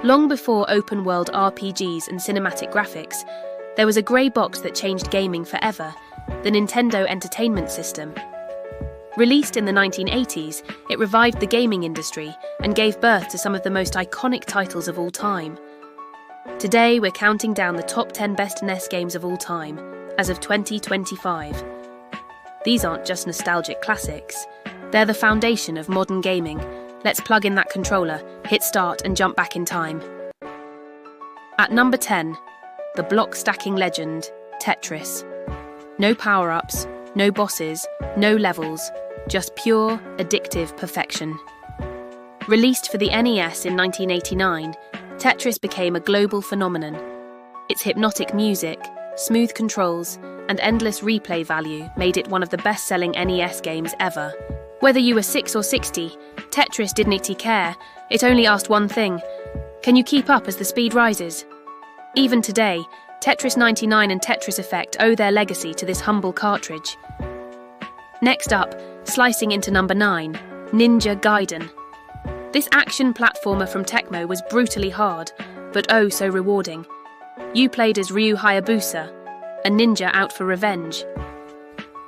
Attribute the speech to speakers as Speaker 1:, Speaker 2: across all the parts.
Speaker 1: Long before open-world RPGs and cinematic graphics, there was a grey box that changed gaming forever, the Nintendo Entertainment System. Released in the 1980s, it revived the gaming industry and gave birth to some of the most iconic titles of all time. Today, we're counting down the top 10 best NES games of all time, as of 2025. These aren't just nostalgic classics. They're the foundation of modern gaming. Let's plug in that controller, hit start and jump back in time. At number 10, the block-stacking legend, Tetris. No power-ups, no bosses, no levels, just pure, addictive perfection. Released for the NES in 1989, Tetris became a global phenomenon. Its hypnotic music, smooth controls, and endless replay value made it one of the best-selling NES games ever. Whether you were 6 or 60, Tetris didn't care. It only asked one thing: can you keep up as the speed rises? Even today, Tetris 99 and Tetris Effect owe their legacy to this humble cartridge. Next up, slicing into number 9, Ninja Gaiden. This action platformer from Tecmo was brutally hard, but oh so rewarding. You played as Ryu Hayabusa, a ninja out for revenge.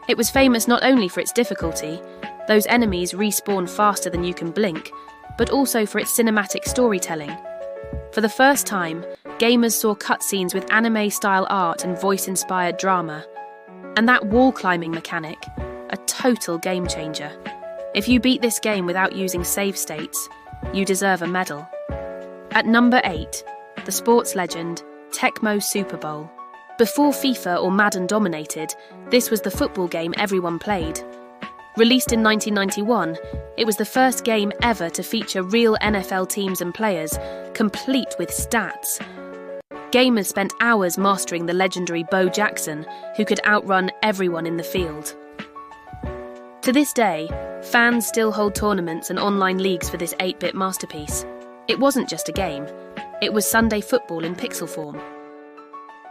Speaker 1: It was famous not only for its difficulty, those enemies respawn faster than you can blink, but also for its cinematic storytelling. For the first time, gamers saw cutscenes with anime-style art and voice-inspired drama. And that wall-climbing mechanic, a total game-changer. If you beat this game without using save states, you deserve a medal. At number 8, the sports legend, Tecmo Super Bowl. Before FIFA or Madden dominated, this was the football game everyone played. Released in 1991, it was the first game ever to feature real NFL teams and players, complete with stats. Gamers spent hours mastering the legendary Bo Jackson, who could outrun everyone in the field. To this day, fans still hold tournaments and online leagues for this 8-bit masterpiece. It wasn't just a game, it was Sunday football in pixel form.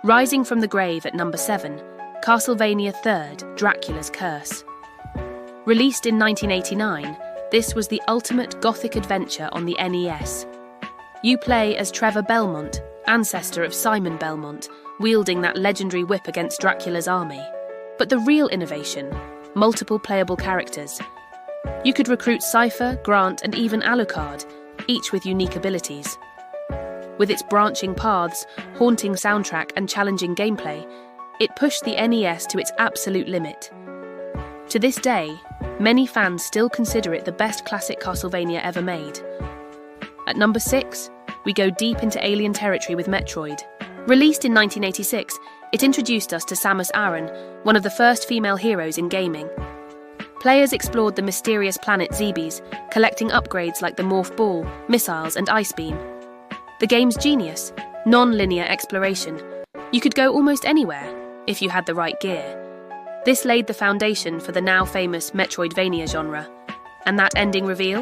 Speaker 1: Rising from the grave at number 7, Castlevania III: Dracula's Curse. Released in 1989, this was the ultimate gothic adventure on the NES. You play as Trevor Belmont, ancestor of Simon Belmont, wielding that legendary whip against Dracula's army. But the real innovation, multiple playable characters. You could recruit Cypher, Grant, and even Alucard, each with unique abilities. With its branching paths, haunting soundtrack, and challenging gameplay, it pushed the NES to its absolute limit. To this day, many fans still consider it the best classic Castlevania ever made. At number 6, we go deep into alien territory with Metroid. Released in 1986, it introduced us to Samus Aran, one of the first female heroes in gaming. Players explored the mysterious planet Zebes, collecting upgrades like the Morph Ball, missiles, and Ice Beam. The game's genius, non-linear exploration. You could go almost anywhere, if you had the right gear. This laid the foundation for the now famous Metroidvania genre. And that ending reveal?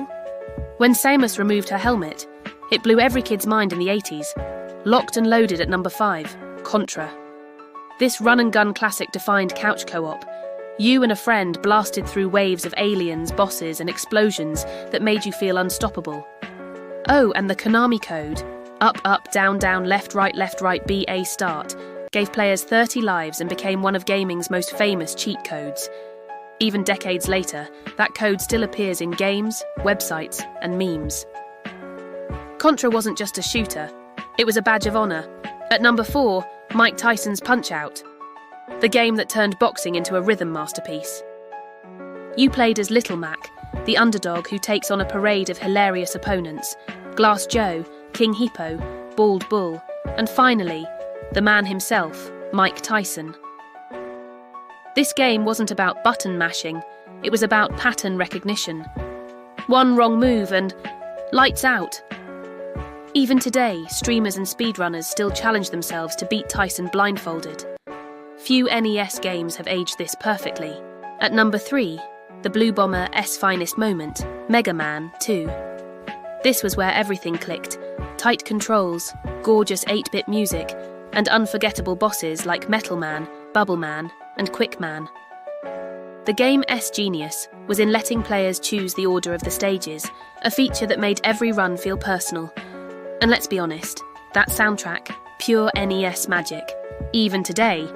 Speaker 1: When Samus removed her helmet, it blew every kid's mind in the 80s. Locked and loaded at number 5, Contra. This run-and-gun classic defined couch co-op. You and a friend blasted through waves of aliens, bosses, and explosions that made you feel unstoppable. Oh, and the Konami code, up, up, down, down, left, right, BA start, gave players 30 lives and became one of gaming's most famous cheat codes. Even decades later, that code still appears in games, websites, and memes. Contra wasn't just a shooter, it was a badge of honour. At number 4, Mike Tyson's Punch-Out!, the game that turned boxing into a rhythm masterpiece. You played as Little Mac, the underdog who takes on a parade of hilarious opponents: Glass Joe, King Hippo, Bald Bull, and finally, the man himself, Mike Tyson. This game wasn't about button mashing, it was about pattern recognition. One wrong move and lights out. Even today, streamers and speedrunners still challenge themselves to beat Tyson blindfolded. Few NES games have aged this perfectly. At number 3, the Blue Bomber's finest moment, Mega Man 2. This was where everything clicked. Tight controls, gorgeous 8-bit music, and unforgettable bosses like Metal Man, Bubble Man, and Quick Man. The game's genius was in letting players choose the order of the stages, a feature that made every run feel personal. And let's be honest, that soundtrack, pure NES magic. Even today,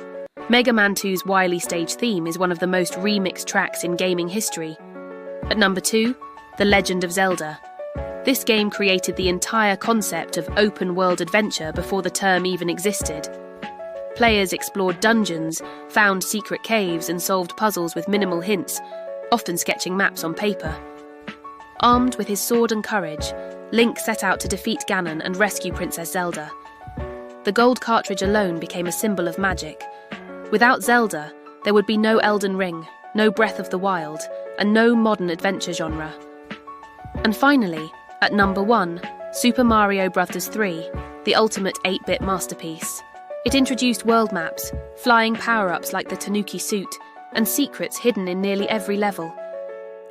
Speaker 1: Mega Man 2's Wily stage theme is one of the most remixed tracks in gaming history. At number 2, The Legend of Zelda. This game created the entire concept of open-world adventure before the term even existed. Players explored dungeons, found secret caves, and solved puzzles with minimal hints, often sketching maps on paper. Armed with his sword and courage, Link set out to defeat Ganon and rescue Princess Zelda. The gold cartridge alone became a symbol of magic. Without Zelda, there would be no Elden Ring, no Breath of the Wild, and no modern adventure genre. And finally, at number 1, Super Mario Bros. 3, the ultimate 8-bit masterpiece. It introduced world maps, flying power-ups like the Tanuki suit, and secrets hidden in nearly every level.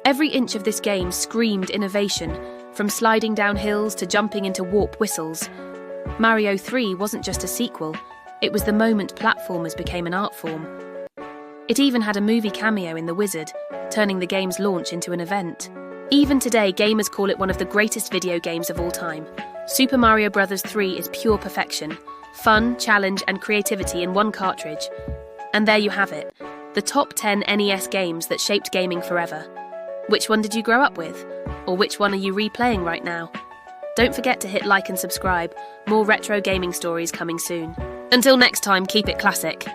Speaker 1: Every inch of this game screamed innovation, from sliding down hills to jumping into warp whistles. Mario 3 wasn't just a sequel, it was the moment platformers became an art form. It even had a movie cameo in The Wizard, turning the game's launch into an event. Even today, gamers call it one of the greatest video games of all time. Super Mario Bros. 3 is pure perfection. Fun, challenge, and creativity in one cartridge. And there you have it, the top 10 NES games that shaped gaming forever. Which one did you grow up with? Or which one are you replaying right now? Don't forget to hit like and subscribe. More retro gaming stories coming soon. Until next time, keep it classic.